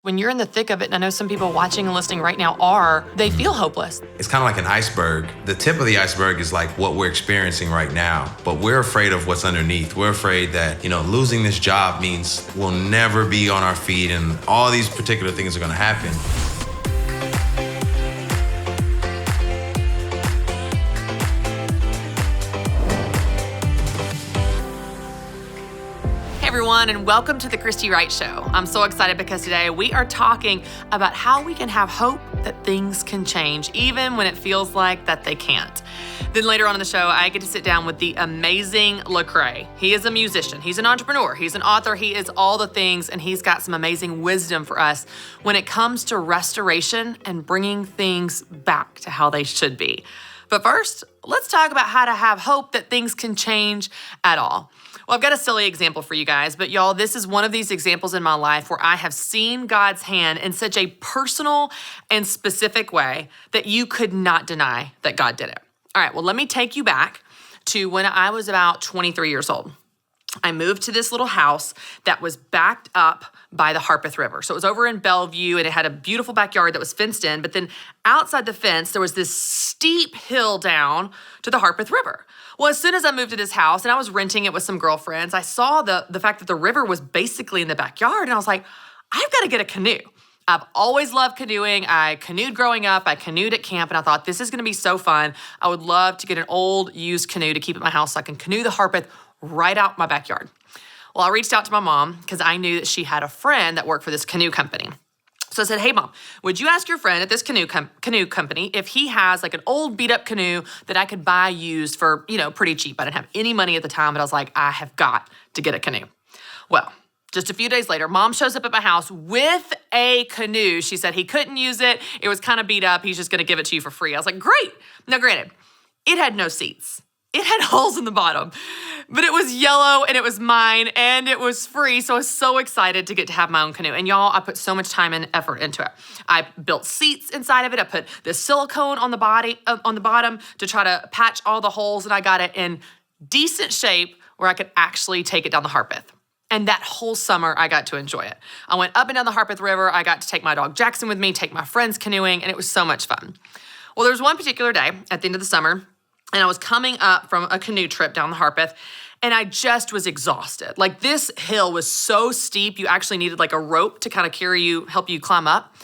When you're in the thick of it, and I know some people watching and listening right now they feel hopeless. It's kind of like an iceberg. The tip of the iceberg is like what we're experiencing right now, but we're afraid of what's underneath. We're afraid that, losing this job means we'll never be on our feet and all these particular things are gonna happen. Everyone, and welcome to the Christy Wright Show. I'm so excited because today we are talking about how we can have hope that things can change, even when it feels like that they can't. Then later on in the show, I get to sit down with the amazing Lecrae. He is a musician, he's an entrepreneur, he's an author, he is all the things, and he's got some amazing wisdom for us when it comes to restoration and bringing things back to how they should be. But first, let's talk about how to have hope that things can change at all. Well, I've got a silly example for you guys, but y'all, this is one of these examples in my life where I have seen God's hand in such a personal and specific way that you could not deny that God did it. All right, well, let me take you back to when I was about 23 years old. I moved to this little house that was backed up by the Harpeth River. So it was over in Bellevue, and it had a beautiful backyard that was fenced in, but then outside the fence, there was this steep hill down to the Harpeth River. Well, as soon as I moved to this house, and I was renting it with some girlfriends, I saw the fact that the river was basically in the backyard, and I was like, I've got to get a canoe. I've always loved canoeing. I canoed growing up. I canoed at camp, and I thought, this is going to be so fun. I would love to get an old used canoe to keep at my house so I can canoe the Harpeth right out my backyard. Well, I reached out to my mom because I knew that she had a friend that worked for this canoe company. So I said, hey, Mom, would you ask your friend at this canoe company if he has like an old beat up canoe that I could buy used for, pretty cheap. I didn't have any money at the time, but I was like, I have got to get a canoe. Well, just a few days later, Mom shows up at my house with a canoe. She said he couldn't use it. It was kind of beat up. He's just going to give it to you for free. I was like, great. Now, granted, it had no seats. It had holes in the bottom, but it was yellow and it was mine and it was free. So I was so excited to get to have my own canoe. And y'all, I put so much time and effort into it. I built seats inside of it. I put this silicone on the bottom to try to patch all the holes, and I got it in decent shape where I could actually take it down the Harpeth. And that whole summer, I got to enjoy it. I went up and down the Harpeth River. I got to take my dog Jackson with me, take my friends canoeing, and it was so much fun. Well, there was one particular day at the end of the summer, and I was coming up from a canoe trip down the Harpeth, and I just was exhausted. Like, this hill was so steep, you actually needed like a rope to kind of help you climb up.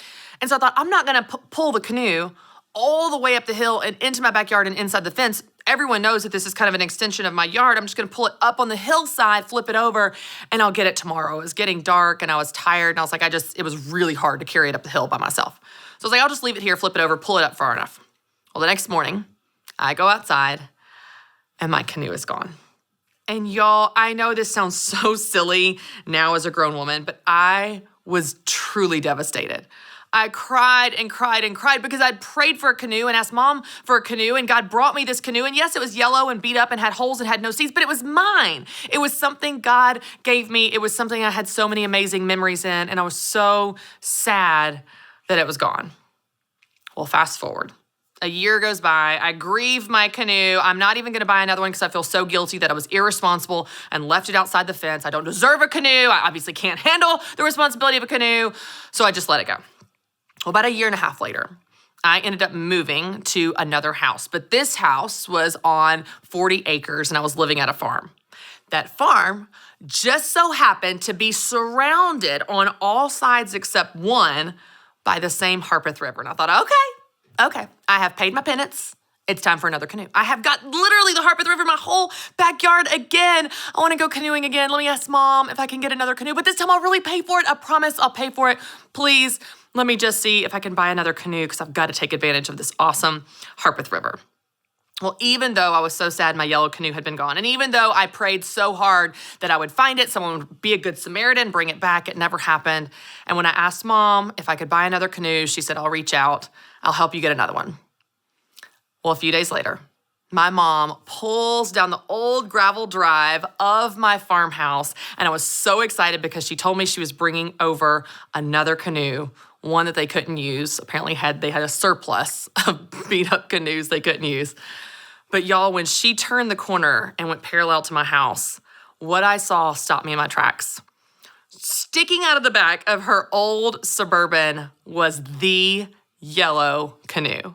And so I thought, I'm not gonna pull the canoe all the way up the hill and into my backyard and inside the fence. Everyone knows that this is kind of an extension of my yard. I'm just gonna pull it up on the hillside, flip it over, and I'll get it tomorrow. It was getting dark and I was tired, and I was like, it was really hard to carry it up the hill by myself. So I was like, I'll just leave it here, flip it over, pull it up far enough. Well, the next morning, I go outside and my canoe is gone. And y'all, I know this sounds so silly now as a grown woman, but I was truly devastated. I cried and cried and cried because I'd prayed for a canoe and asked Mom for a canoe, and God brought me this canoe. And yes, it was yellow and beat up and had holes and had no seats, but it was mine. It was something God gave me. It was something I had so many amazing memories in, and I was so sad that it was gone. Well, fast forward. A year goes by, I grieve my canoe. I'm not even gonna buy another one because I feel so guilty that I was irresponsible and left it outside the fence. I don't deserve a canoe. I obviously can't handle the responsibility of a canoe, so I just let it go. Well, about a year and a half later, I ended up moving to another house, but this house was on 40 acres and I was living at a farm. That farm just so happened to be surrounded on all sides except one by the same Harpeth River. And I thought, okay, I have paid my penance. It's time for another canoe. I have got literally the Harpeth River, my whole backyard again. I want to go canoeing again. Let me ask Mom if I can get another canoe, but this time I'll really pay for it. I promise I'll pay for it. Please, let me just see if I can buy another canoe because I've got to take advantage of this awesome Harpeth River. Well, even though I was so sad my yellow canoe had been gone, and even though I prayed so hard that I would find it, someone would be a good Samaritan, bring it back, it never happened. And when I asked Mom if I could buy another canoe, she said, I'll reach out. I'll help you get another one. Well, a few days later, my mom pulls down the old gravel drive of my farmhouse, and I was so excited because she told me she was bringing over another canoe, one that they couldn't use. Apparently they had a surplus of beat up canoes they couldn't use. But y'all, when she turned the corner and went parallel to my house, what I saw stopped me in my tracks. Sticking out of the back of her old Suburban was the yellow canoe.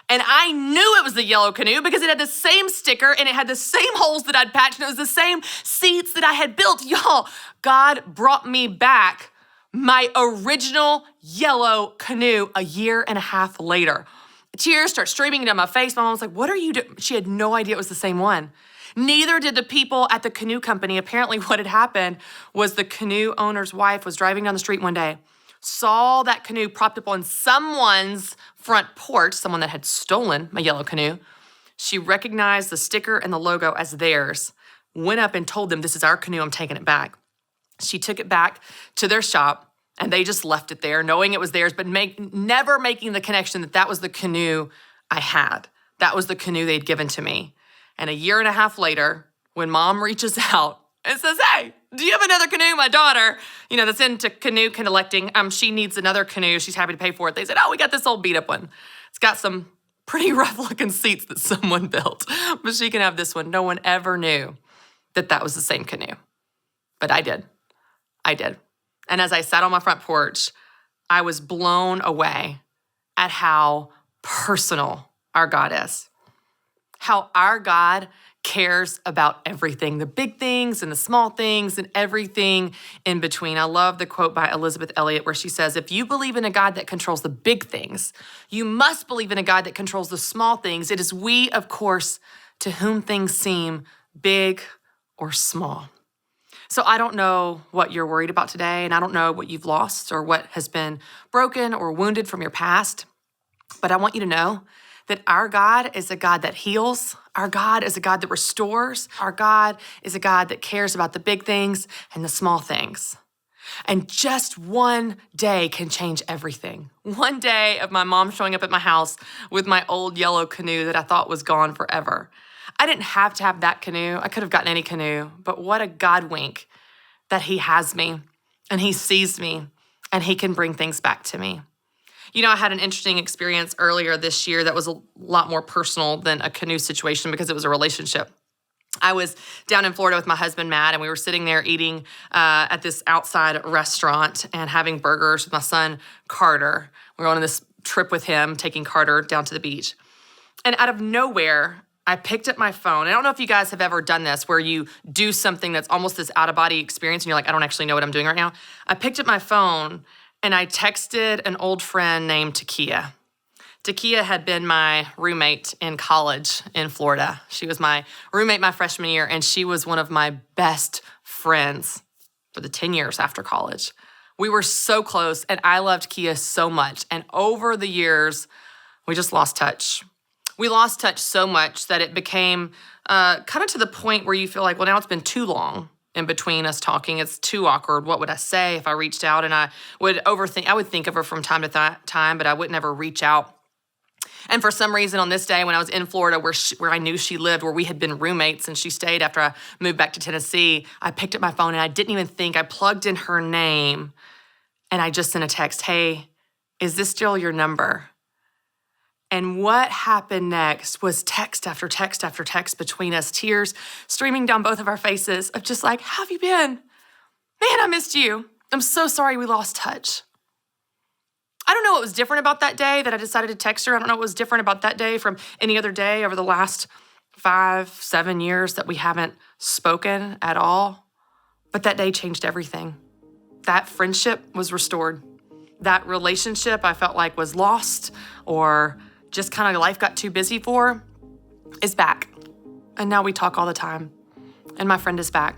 And I knew it was the yellow canoe because it had the same sticker and it had the same holes that I'd patched and it was the same seats that I had built. Y'all, God brought me back my original yellow canoe a year and a half later. Tears start streaming down my face. My mom was like, what are you doing? She had no idea it was the same one. Neither did the people at the canoe company. Apparently what had happened was the canoe owner's wife was driving down the street one day, saw that canoe propped up on someone's front porch, someone that had stolen my yellow canoe. She recognized the sticker and the logo as theirs, went up and told them, this is our canoe, I'm taking it back. She took it back to their shop and they just left it there, knowing it was theirs, but never making the connection that that was the canoe I had. That was the canoe they'd given to me. And a year and a half later, when mom reaches out and says, hey, do you have another canoe? My daughter, that's into canoe collecting, she needs another canoe. She's happy to pay for it. They said, oh, we got this old beat up one. It's got some pretty rough looking seats that someone built, but she can have this one. No one ever knew that that was the same canoe, but I did. And as I sat on my front porch, I was blown away at how personal our God is. How our God cares about everything, the big things and the small things and everything in between. I love the quote by Elizabeth Elliot where she says, if you believe in a God that controls the big things, you must believe in a God that controls the small things. It is we, of course, to whom things seem big or small. So I don't know what you're worried about today, and I don't know what you've lost or what has been broken or wounded from your past, but I want you to know that our God is a God that heals. Our God is a God that restores. Our God is a God that cares about the big things and the small things. And just one day can change everything. One day of my mom showing up at my house with my old yellow canoe that I thought was gone forever. I didn't have to have that canoe. I could have gotten any canoe, but what a God wink that he has me and he sees me and he can bring things back to me. I had an interesting experience earlier this year that was a lot more personal than a canoe situation because it was a relationship. I was down in Florida with my husband, Matt, and we were sitting there eating at this outside restaurant and having burgers with my son, Carter. We were on this trip with him, taking Carter down to the beach. And out of nowhere, I picked up my phone. I don't know if you guys have ever done this where you do something that's almost this out-of-body experience and you're like, I don't actually know what I'm doing right now. I picked up my phone and I texted an old friend named Takia. Takia had been my roommate in college in Florida. She was my roommate my freshman year, and she was one of my best friends for the 10 years after college. We were so close, and I loved Kia so much. And over the years, we just lost touch. We lost touch so much that it became kind of to the point where you feel like, well, now it's been too long in between us talking. It's too awkward. What would I say if I reached out? And I would think of her from time to time, but I would never reach out. And for some reason on this day when I was in Florida where I knew she lived, where we had been roommates and she stayed after I moved back to Tennessee, I picked up my phone and I didn't even think. I plugged in her name and I just sent a text, hey, is this still your number? And what happened next was text after text after text between us, tears streaming down both of our faces of just like, how have you been? Man, I missed you. I'm so sorry we lost touch. I don't know what was different about that day that I decided to text her. I don't know what was different about that day from any other day over the last 5-7 years that we haven't spoken at all. But that day changed everything. That friendship was restored. That relationship I felt like was lost or just kind of life got too busy for is back. And now we talk all the time. And my friend is back.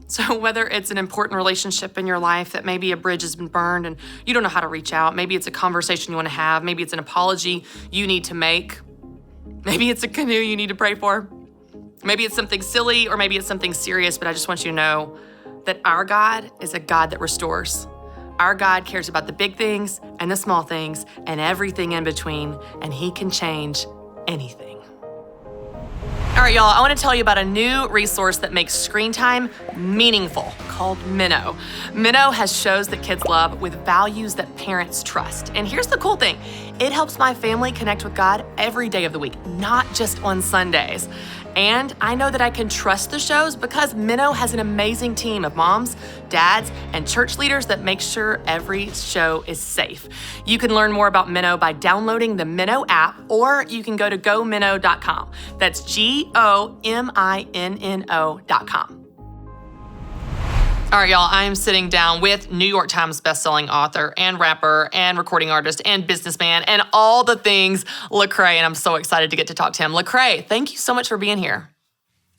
So whether it's an important relationship in your life that maybe a bridge has been burned and you don't know how to reach out, maybe it's a conversation you want to have, maybe it's an apology you need to make, maybe it's a canoe you need to pray for, maybe it's something silly or maybe it's something serious, but I just want you to know that our God is a God that restores. Our God cares about the big things and the small things and everything in between, and he can change anything. All right, y'all, I want to tell you about a new resource that makes screen time meaningful called Minnow. Minnow has shows that kids love with values that parents trust. And here's the cool thing. It helps my family connect with God every day of the week, not just on Sundays. And I know that I can trust the shows because Minnow has an amazing team of moms, dads, and church leaders that make sure every show is safe. You can learn more about Minnow by downloading the Minnow app, or you can go to gominnow.com. That's GOMINNO.com. All right, y'all, I am sitting down with New York Times bestselling author and rapper and recording artist and businessman and all the things, Lecrae, and I'm so excited to get to talk to him. Lecrae, thank you so much for being here.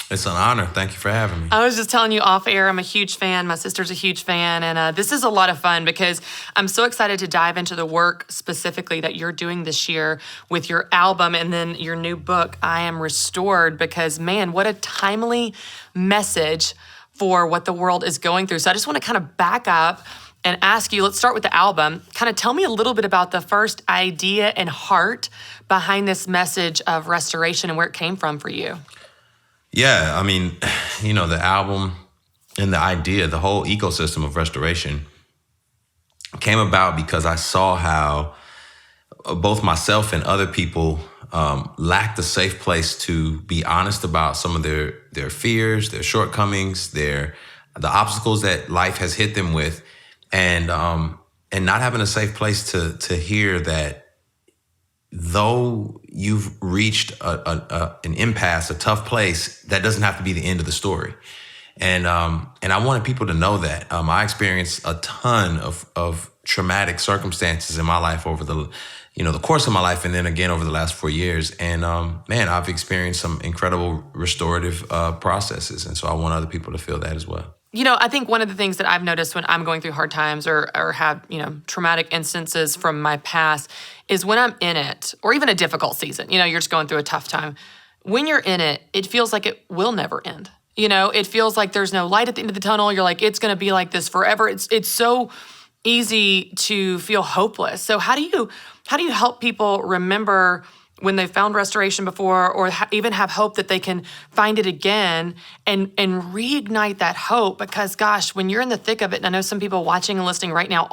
It's an honor. Thank you for having me. I was just telling you off air, I'm a huge fan. My sister's a huge fan, and this is a lot of fun because I'm so excited to dive into the work specifically that you're doing this year with your album and then your new book, I Am Restored, because man, what a timely message for what the world is going through. So I just want to kind of back up and ask you, let's start with the album. Kind of tell me a little bit about the first idea and heart behind this message of restoration and where it came from for you. Yeah, I mean, the album and the idea, the whole ecosystem of restoration came about because I saw how both myself and other people lacked a safe place to be honest about some of their fears, their shortcomings, the obstacles that life has hit them with, and not having a safe place to hear that though you've reached an impasse, a tough place, that doesn't have to be the end of the story. And I wanted people to know that. I experienced a ton of traumatic circumstances in my life over the course of my life, and then again over the last 4 years. And I've experienced some incredible restorative processes, and so I want other people to feel that as well. I think one of the things that I've noticed when I'm going through hard times or have, traumatic instances from my past is when I'm in it, or even a difficult season, you're just going through a tough time. When you're in it, it feels like it will never end. It feels like there's no light at the end of the tunnel. You're like, it's going to be like this forever. It's so easy to feel hopeless. So how do you help people remember when they found restoration before, or even have hope that they can find it again and reignite that hope? Because gosh, when you're in the thick of it, and I know some people watching and listening right now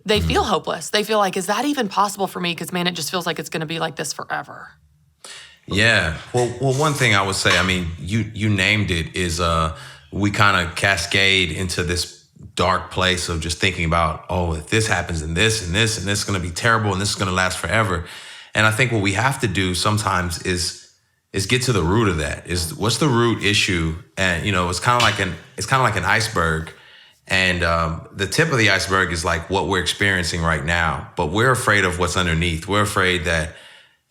they feel hopeless. They feel like, is that even possible for me? Because man, it just feels like it's going to be like this forever. Yeah. Well, one thing I would say, I mean, you named it, is we kind of cascade into this dark place of just thinking about, if this happens and this and this and this is going to be terrible and this is going to last forever. And I think what we have to do sometimes is get to the root of that. Is what's the root issue? And it's kind of like an iceberg, and the tip of the iceberg is like what we're experiencing right now. But we're afraid of what's underneath. We're afraid that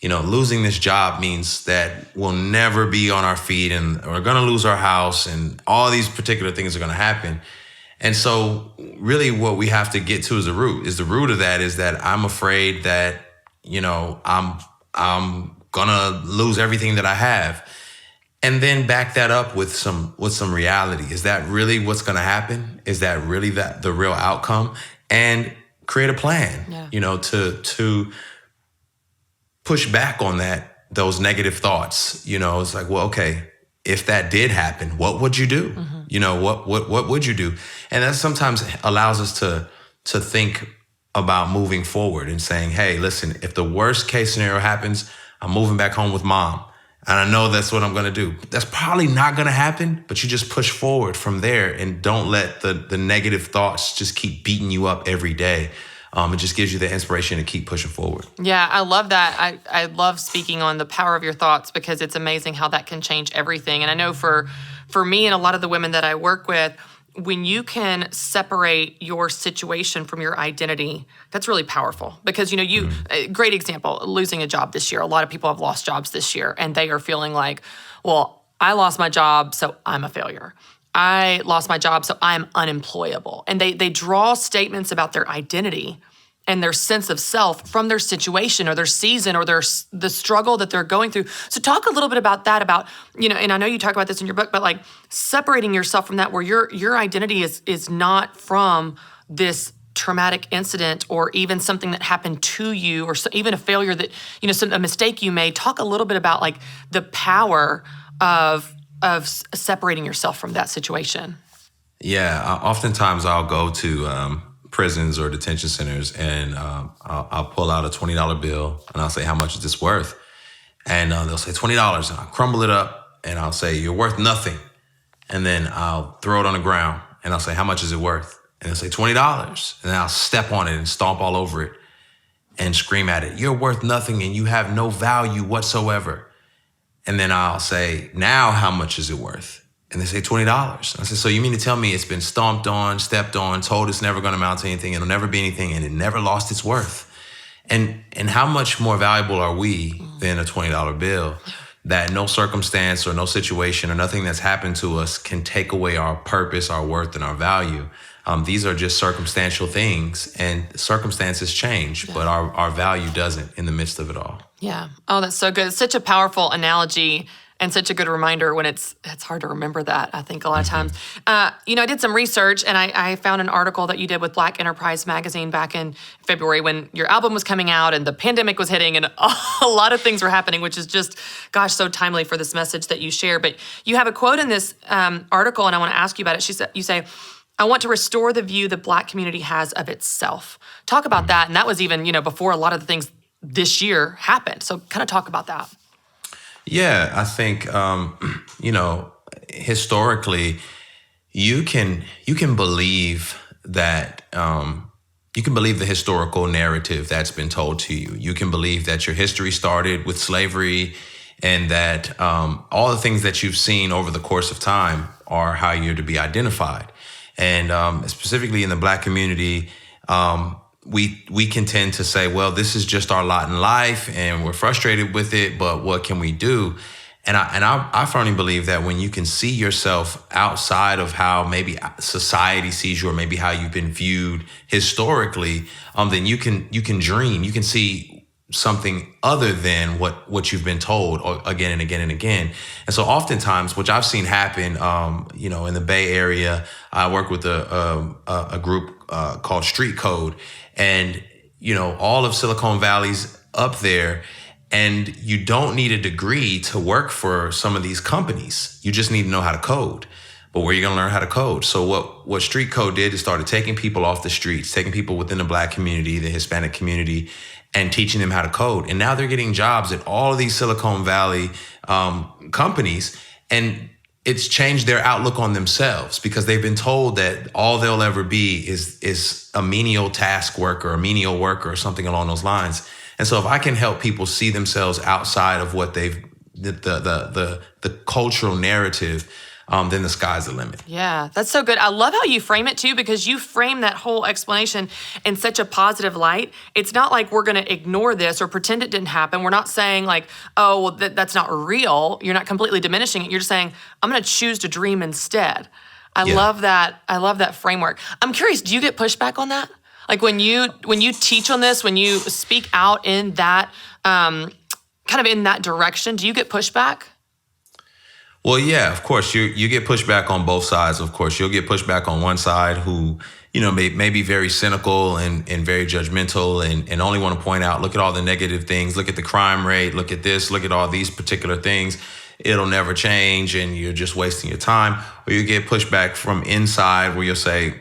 losing this job means that we'll never be on our feet, and we're going to lose our house, and all these particular things are going to happen. And so really what we have to get to is the root. The root of that is that I'm afraid that, I'm gonna lose everything that I have. And then back that up with some reality. Is that really what's gonna happen? Is that really the real outcome? And create a plan, to push back on those negative thoughts. It's like, well, okay, if that did happen, what would you do? Mm-hmm. What would you do? And that sometimes allows us to think about moving forward and saying, hey, listen, if the worst case scenario happens, I'm moving back home with mom. And I know that's what I'm going to do. That's probably not going to happen, but you just push forward from there and don't let the negative thoughts just keep beating you up every day. It just gives you the inspiration to keep pushing forward. Yeah, I love that. I love speaking on the power of your thoughts, because it's amazing how that can change everything. And I know for me and a lot of the women that I work with, when you can separate your situation from your identity, that's really powerful. Because, great example, losing a job this year. A lot of people have lost jobs this year, and they are feeling like, well, I lost my job, so I'm a failure. I lost my job, so I'm unemployable. And they draw statements about their identity and their sense of self from their situation or their season or the struggle that they're going through. So talk a little bit about that, and I know you talk about this in your book, but like separating yourself from that, where your identity is not from this traumatic incident or even something that happened to you, or even a failure that, a mistake you made. Talk a little bit about like the power of separating yourself from that situation. Yeah, oftentimes I'll go to prisons or detention centers, and I'll pull out a $20 bill and I'll say, how much is this worth? And they'll say $20, and I'll crumble it up and I'll say, "You're worth nothing." And then I'll throw it on the ground and I'll say, "How much is it worth?" And they'll say, $20. And then I'll step on it and stomp all over it and scream at it, "You're worth nothing and you have no value whatsoever." And then I'll say, "Now how much is it worth?" And they say, $20. And I say, "So you mean to tell me it's been stomped on, stepped on, told it's never going to amount to anything, it'll never be anything, and it never lost its worth?" And how much more valuable are we than a $20 bill that no circumstance or no situation or nothing that's happened to us can take away our purpose, our worth, and our value? These are just circumstantial things, and circumstances change, but our value doesn't in the midst of it all. Yeah. Oh, that's so good. It's such a powerful analogy and such a good reminder when it's hard to remember that, I think, a lot of times. I did some research, and I found an article that you did with Black Enterprise Magazine back in February when your album was coming out and the pandemic was hitting and a lot of things were happening, which is just, gosh, so timely for this message that you share. But you have a quote in this article, and I want to ask you about it. You say, "I want to restore the view the Black community has of itself." Talk about that. And that was even, before a lot of the things this year happened. So kind of talk about that. Yeah, I think, historically, you can believe that, you can believe the historical narrative that's been told to you. You can believe that your history started with slavery and that all the things that you've seen over the course of time are how you're to be identified. And specifically in the Black community, we can tend to say, well, this is just our lot in life and we're frustrated with it, but what can we do? And I firmly believe that when you can see yourself outside of how maybe society sees you or maybe how you've been viewed historically, then you can dream, you can see something other than what you've been told again and again and again. And so oftentimes, which I've seen happen, in the Bay Area, I work with a group called Street Code, and all of Silicon Valley's up there, and you don't need a degree to work for some of these companies. You just need to know how to code. But where are you going to learn how to code? So what Street Code did is started taking people off the streets, taking people within the Black community, the Hispanic community, and teaching them how to code. And now they're getting jobs at all of these Silicon Valley companies. And it's changed their outlook on themselves because they've been told that all they'll ever be is a menial task worker, a menial worker, or something along those lines. And so if I can help people see themselves outside of what the cultural narrative, then the sky's the limit. Yeah, that's so good. I love how you frame it too, because you frame that whole explanation in such a positive light. It's not like we're going to ignore this or pretend it didn't happen. We're not saying like, oh, well, that's not real. You're not completely diminishing it. You're just saying, I'm going to choose to dream instead. I love that. I love that framework. I'm curious, do you get pushback on that? Like when you teach on this, when you speak out in that, kind of in that direction, do you get pushback? Well, yeah, of course, you get pushback on both sides. Of course, you'll get pushback on one side who, may be very cynical and very judgmental and only want to point out, look at all the negative things, look at the crime rate, look at this, look at all these particular things. It'll never change and you're just wasting your time. Or you get pushback from inside where you'll say,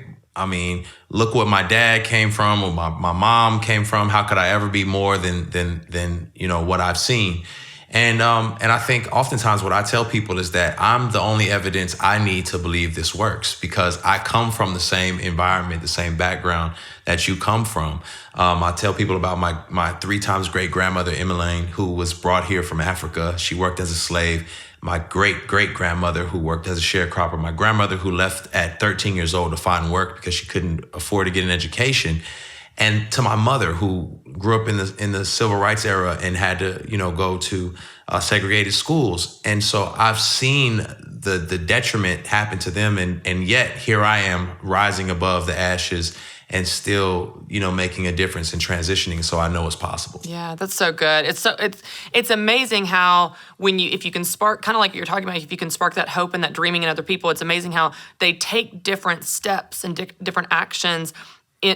look what my dad came from or my mom came from. How could I ever be more than what I've seen? And I think oftentimes what I tell people is that I'm the only evidence I need to believe this works because I come from the same environment, the same background that you come from. I tell people about my 3 times great grandmother, Emmeline, who was brought here from Africa. She worked as a slave. My great grandmother who worked as a sharecropper. My grandmother who left at 13 years old to find work because she couldn't afford to get an education. And to my mother, who grew up in the civil rights era and had to, go to segregated schools. And so I've seen the detriment happen to them. And yet here I am rising above the ashes and still, making a difference and transitioning. So I know it's possible. Yeah, that's so good. It's amazing how if you can spark, kind of like you're talking about, if you can spark that hope and that dreaming in other people, it's amazing how they take different steps and different actions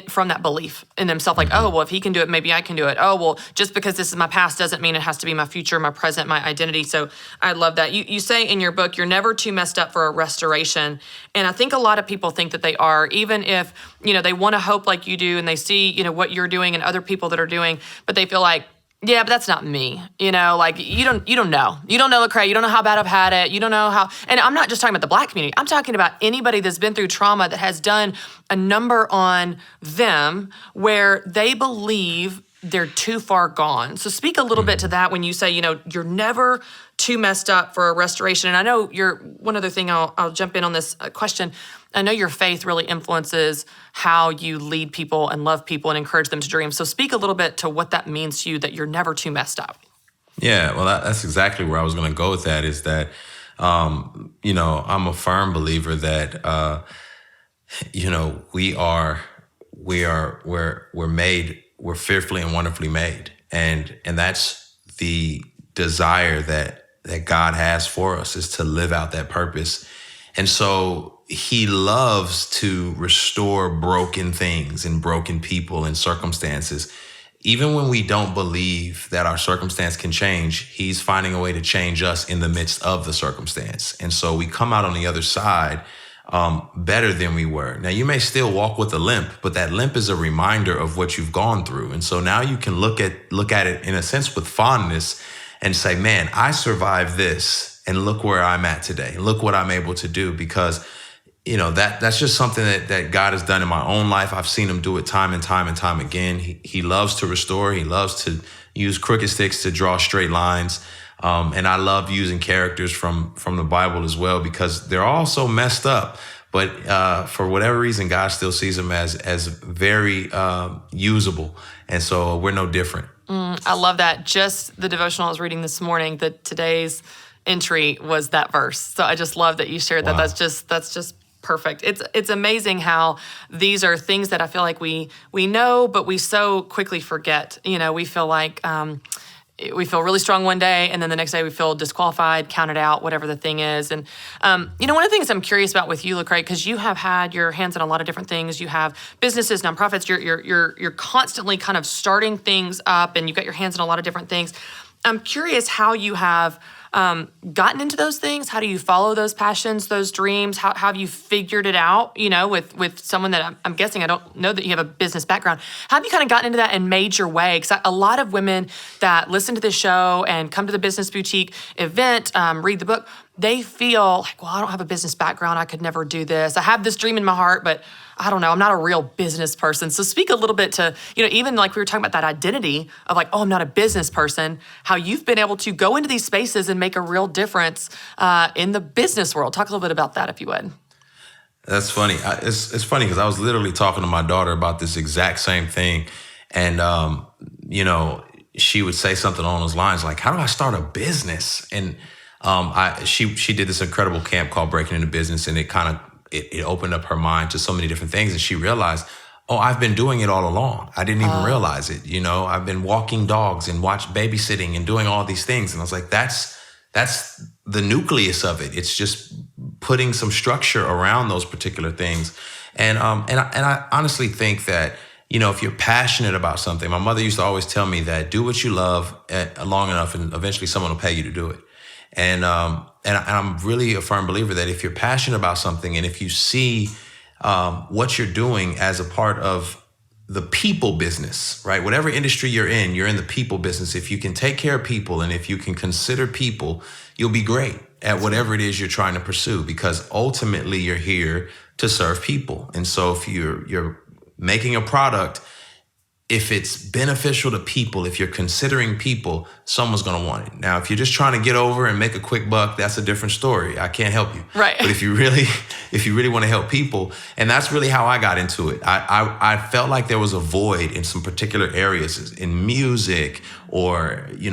from that belief in themselves, like, oh, well, if he can do it, maybe I can do it. Oh, well, just because this is my past doesn't mean it has to be my future, my present, my identity. So I love that. You say in your book, you're never too messed up for a restoration. And I think a lot of people think that they are, even if, they want to hope like you do and they see, what you're doing and other people that are doing, but they feel like, Yeah, but that's not me. Like you don't know. You don't know Lecrae. You don't know how bad I've had it. You don't know how, and I'm not just talking about the Black community. I'm talking about anybody that's been through trauma that has done a number on them where they believe they're too far gone. So speak a little bit to that when you say, you're never too messed up for a restoration. And I know one other thing, I'll jump in on this question. I know your faith really influences how you lead people and love people and encourage them to dream. So speak a little bit to what that means to you, that you're never too messed up. Yeah, well, that's exactly where I was going to go with that, is that, I'm a firm believer that, we're fearfully and wonderfully made. And that's the desire that God has for us, is to live out that purpose. And so he loves to restore broken things and broken people and circumstances. Even when we don't believe that our circumstance can change, he's finding a way to change us in the midst of the circumstance. And so we come out on the other side better than we were. Now, you may still walk with a limp, but that limp is a reminder of what you've gone through. And so now you can look at it in a sense with fondness and say, man, I survived this, and look where I'm at today. Look what I'm able to do, because that's just something that God has done in my own life. I've seen him do it time and time and time again. He loves to restore. He loves to use crooked sticks to draw straight lines. And I love using characters from the Bible as well, because they're all so messed up. But for whatever reason, God still sees them as very usable. And so we're no different. I love that. Just the devotional I was reading this morning, today's entry was that verse. So I just love that you shared that. Wow. That's just perfect. It's amazing how these are things that I feel like we know, but we so quickly forget. We feel like we feel really strong one day, and then the next day we feel disqualified, counted out, whatever the thing is. And one of the things I'm curious about with you, Lecrae, because you have had your hands in a lot of different things. You have businesses, nonprofits. You're constantly kind of starting things up, and you've got your hands in a lot of different things. I'm curious how you have gotten into those things. How do you follow those passions, those dreams? How have you figured it out, with someone that I'm guessing, I don't know that you have a business background. How have you kind of gotten into that and made your way? Because a lot of women that listen to this show and come to the Business Boutique event, read the book, they feel like, well, I don't have a business background. I could never do this. I have this dream in my heart, but I don't know. I'm not a real business person. So speak a little bit to, even like we were talking about that identity of like, oh, I'm not a business person, how you've been able to go into these spaces and make a real difference in the business world. Talk a little bit about that, if you would. That's funny. It's funny because I was literally talking to my daughter about this exact same thing. And, she would say something along those lines like, how do I start a business? And she did this incredible camp called Breaking Into Business, and it opened up her mind to so many different things. And she realized, oh, I've been doing it all along. I didn't even realize it. I've been walking dogs and babysitting and doing all these things. And I was like, that's the nucleus of it. It's just putting some structure around those particular things. And I honestly think that, if you're passionate about something, my mother used to always tell me that do what you love long enough, and eventually someone will pay you to do it. And I'm really a firm believer that if you're passionate about something, and if you see what you're doing as a part of the people business, right? Whatever industry you're in the people business. If you can take care of people, and if you can consider people, you'll be great at whatever it is you're trying to pursue, because ultimately you're here to serve people. And so if you're making a product, if it's beneficial to people, if you're considering people, someone's going to want it. Now, if you're just trying to get over and make a quick buck, that's a different story. I can't help you. Right. But if you really want to help people, and that's really how I got into it. I felt like there was a void in some particular areas, in music, or in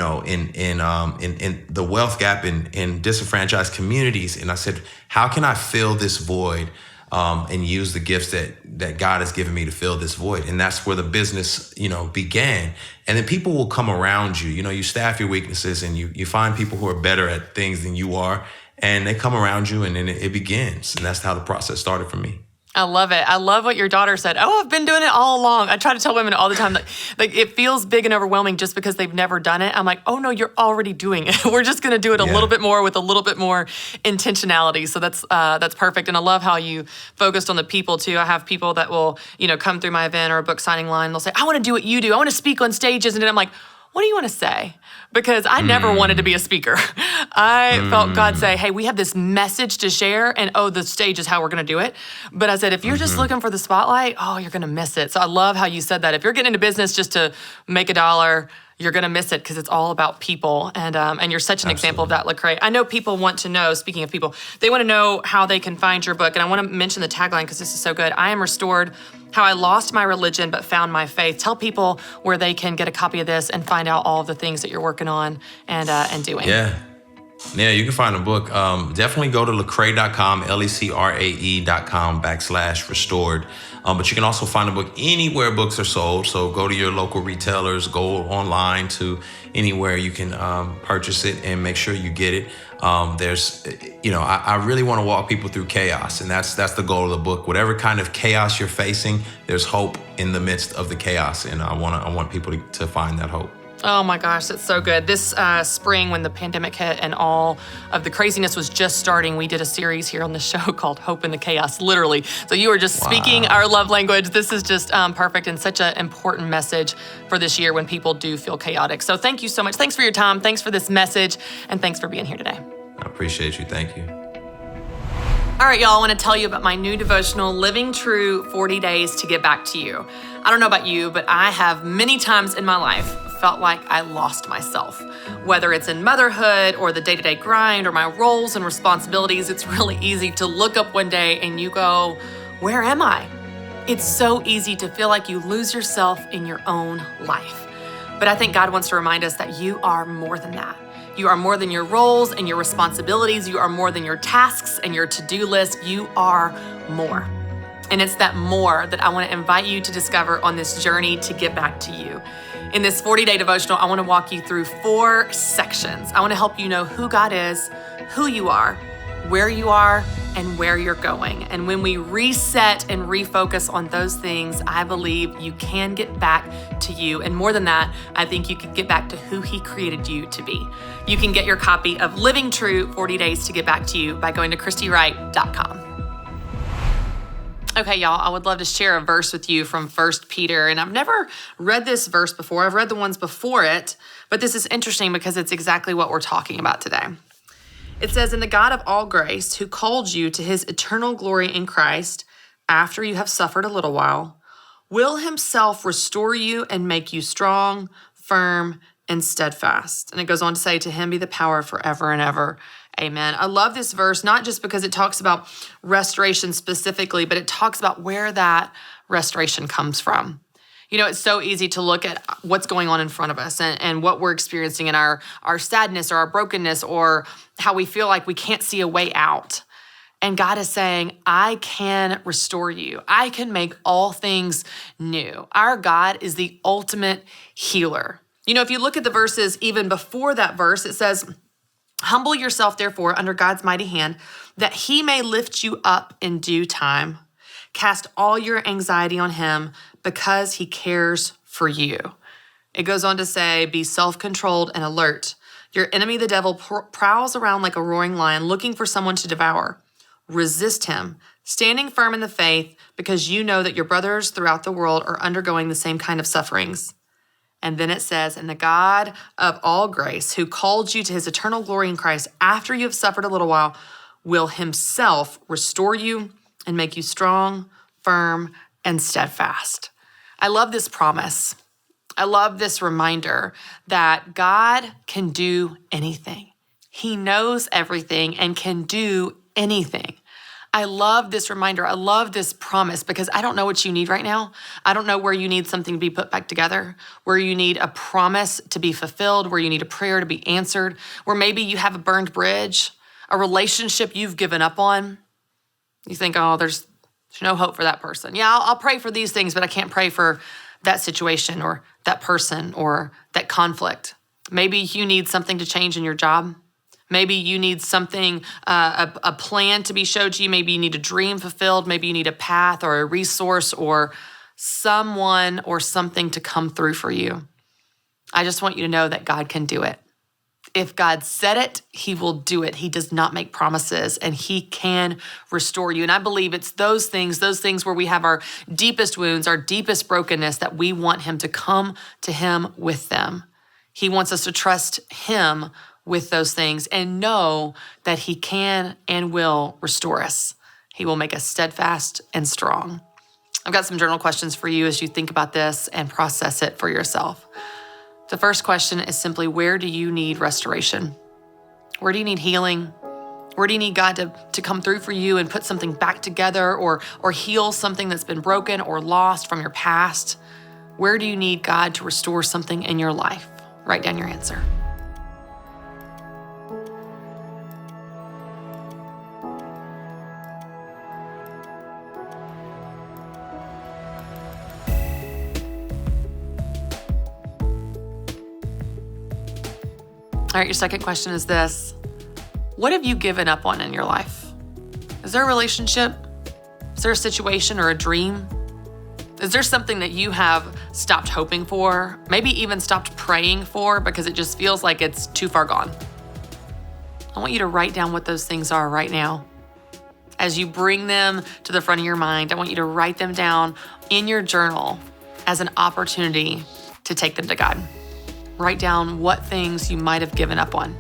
the wealth gap in disenfranchised communities. And I said, how can I fill this void? And use the gifts that God has given me to fill this void. And that's where the business, began. And then people will come around you. You staff your weaknesses, and you find people who are better at things than you are, and they come around you, and then it begins. And that's how the process started for me. I love it. I love what your daughter said. Oh, I've been doing it all along. I try to tell women all the time that like it feels big and overwhelming just because they've never done it. I'm like, oh no, you're already doing it. We're just going to do it a little bit more with a little bit more intentionality. So that's perfect. And I love how you focused on the people too. I have people that will, come through my event or a book signing line. They'll say, I want to do what you do. I want to speak on stages. And then I'm like, what do you want to say? Because I never wanted to be a speaker. I felt God say, hey, we have this message to share, and the stage is how we're going to do it. But I said, if you're just looking for the spotlight, you're going to miss it. So I love how you said that. If you're getting into business just to make a dollar, you're going to miss it because it's all about people. And you're such an example of that, Lecrae. I know people want to know, speaking of people, they want to know how they can find your book. And I want to mention the tagline because this is so good. I am restored, how I lost my religion but found my faith. Tell people where they can get a copy of this and find out all of the things that you're working on and doing. Yeah, you can find the book. Definitely go to lecrae.com, lecrae.com/restored. But you can also find the book anywhere books are sold. So go to your local retailers, go online to anywhere you can purchase it and make sure you get it. I really want to walk people through chaos, and that's the goal of the book. Whatever kind of chaos you're facing, there's hope in the midst of the chaos, and I want people to find that hope. Oh my gosh, that's so good. This spring, when the pandemic hit and all of the craziness was just starting, we did a series here on the show called Hope in the Chaos, literally. So you are just speaking our love language. This is just perfect and such an important message for this year when people do feel chaotic. So thank you so much. Thanks for your time. Thanks for this message. And thanks for being here today. I appreciate you. Thank you. All right, y'all, I want to tell you about my new devotional, Living True 40 Days to Get Back to You. I don't know about you, but I have many times in my life felt like I lost myself. Whether it's in motherhood or the day-to-day grind or my roles and responsibilities, it's really easy to look up one day and you go, where am I? It's so easy to feel like you lose yourself in your own life. But I think God wants to remind us that you are more than that. You are more than your roles and your responsibilities. You are more than your tasks and your to-do list. You are more. And it's that more that I want to invite you to discover on this journey to get back to you. In this 40-day devotional, I want to walk you through 4 sections. I want to help you know who God is, who you are, and where you're going. And when we reset and refocus on those things, I believe you can get back to you. And more than that, I think you can get back to who He created you to be. You can get your copy of Living True 40 Days to Get Back to You by going to ChristyWright.com. Okay, y'all, I would love to share a verse with you from 1 Peter. And I've never read this verse before. I've read the ones before it, but this is interesting because it's exactly what we're talking about today. It says, "And the God of all grace, who called you to His eternal glory in Christ, after you have suffered a little while, will Himself restore you and make you strong, firm, and steadfast." And it goes on to say, "To Him be the power forever and ever. Amen." I love this verse, not just because it talks about restoration specifically, but it talks about where that restoration comes from. You know, it's so easy to look at what's going on in front of us and what we're experiencing in our sadness or our brokenness or how we feel like we can't see a way out. And God is saying, I can restore you. I can make all things new. Our God is the ultimate healer. You know, if you look at the verses even before that verse, it says, "Humble yourself, therefore, under God's mighty hand, that He may lift you up in due time. Cast all your anxiety on Him because He cares for you." It goes on to say, "Be self-controlled and alert. Your enemy, the devil, prowls around like a roaring lion looking for someone to devour. Resist him, standing firm in the faith, because you know that your brothers throughout the world are undergoing the same kind of sufferings." And then it says, "And the God of all grace, who called you to His eternal glory in Christ, after you have suffered a little while, will Himself restore you and make you strong, firm, and steadfast." I love this promise. I love this reminder that God can do anything. He knows everything and can do anything. I love this reminder. I love this promise because I don't know what you need right now. I don't know where you need something to be put back together, where you need a promise to be fulfilled, where you need a prayer to be answered, where maybe you have a burned bridge, a relationship you've given up on. You think, oh, there's no hope for that person. Yeah, I'll pray for these things, but I can't pray for that situation or that person or that conflict. Maybe you need something to change in your job. Maybe you need something, a plan to be showed to you. Maybe you need a dream fulfilled. Maybe you need a path or a resource or someone or something to come through for you. I just want you to know that God can do it. If God said it, He will do it. He does not make promises, and He can restore you. And I believe it's those things where we have our deepest wounds, our deepest brokenness, that we want Him to come to Him with them. He wants us to trust him with those things and know that he can and will restore us. He will make us steadfast and strong. I've got some journal questions for you as you think about this and process it for yourself. The first question is simply, where do you need restoration? Where do you need healing? Where do you need God to come through for you and put something back together or heal something that's been broken or lost from your past? Where do you need God to restore something in your life? Write down your answer. All right, your second question is this. What have you given up on in your life? Is there a relationship? Is there a situation or a dream? Is there something that you have stopped hoping for? Maybe even stopped praying for because it just feels like it's too far gone? I want you to write down what those things are right now. As you bring them to the front of your mind, I want you to write them down in your journal as an opportunity to take them to God. Write down what things you might have given up on.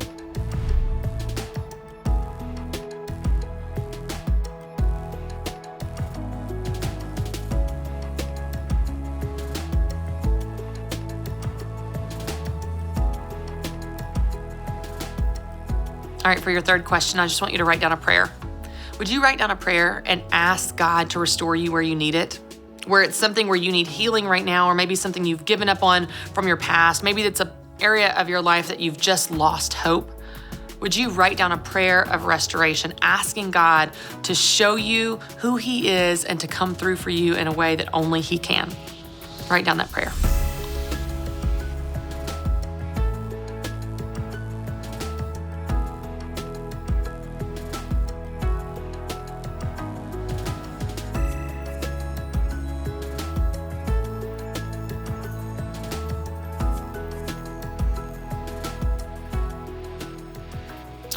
All right, for your third question, I just want you to write down a prayer. Would you write down a prayer and ask God to restore you where you need it? Where it's something where you need healing right now, or maybe something you've given up on from your past. Maybe it's an area of your life that you've just lost hope. Would you write down a prayer of restoration, asking God to show you who he is and to come through for you in a way that only he can? Write down that prayer.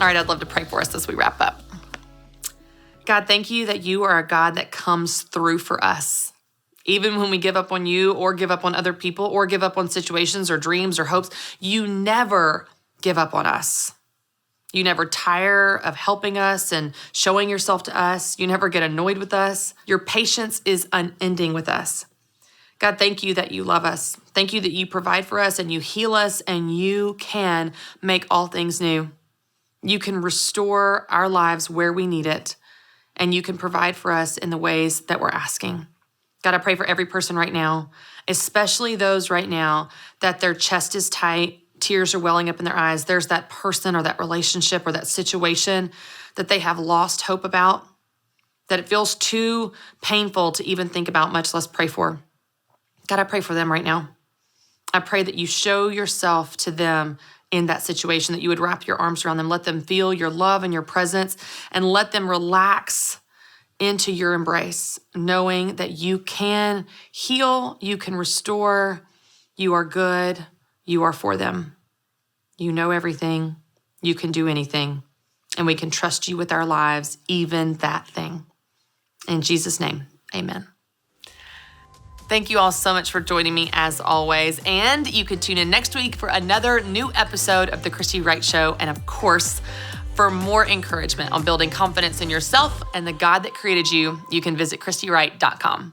All right, I'd love to pray for us as we wrap up. God, thank you that you are a God that comes through for us. Even when we give up on you or give up on other people or give up on situations or dreams or hopes, you never give up on us. You never tire of helping us and showing yourself to us. You never get annoyed with us. Your patience is unending with us. God, thank you that you love us. Thank you that you provide for us and you heal us and you can make all things new. You can restore our lives where we need it, and you can provide for us in the ways that we're asking. God, I pray for every person right now, especially those right now that their chest is tight, tears are welling up in their eyes. There's that person or that relationship or that situation that they have lost hope about, that it feels too painful to even think about, much less pray for. God, I pray for them right now. I pray that you show yourself to them in that situation, that you would wrap your arms around them, let them feel your love and your presence, and let them relax into your embrace, knowing that you can heal, you can restore, you are good, you are for them. You know everything, you can do anything, and we can trust you with our lives, even that thing. In Jesus' name, amen. Thank you all so much for joining me as always. And you can tune in next week for another new episode of The Christy Wright Show. And of course, for more encouragement on building confidence in yourself and the God that created you, you can visit ChristyWright.com.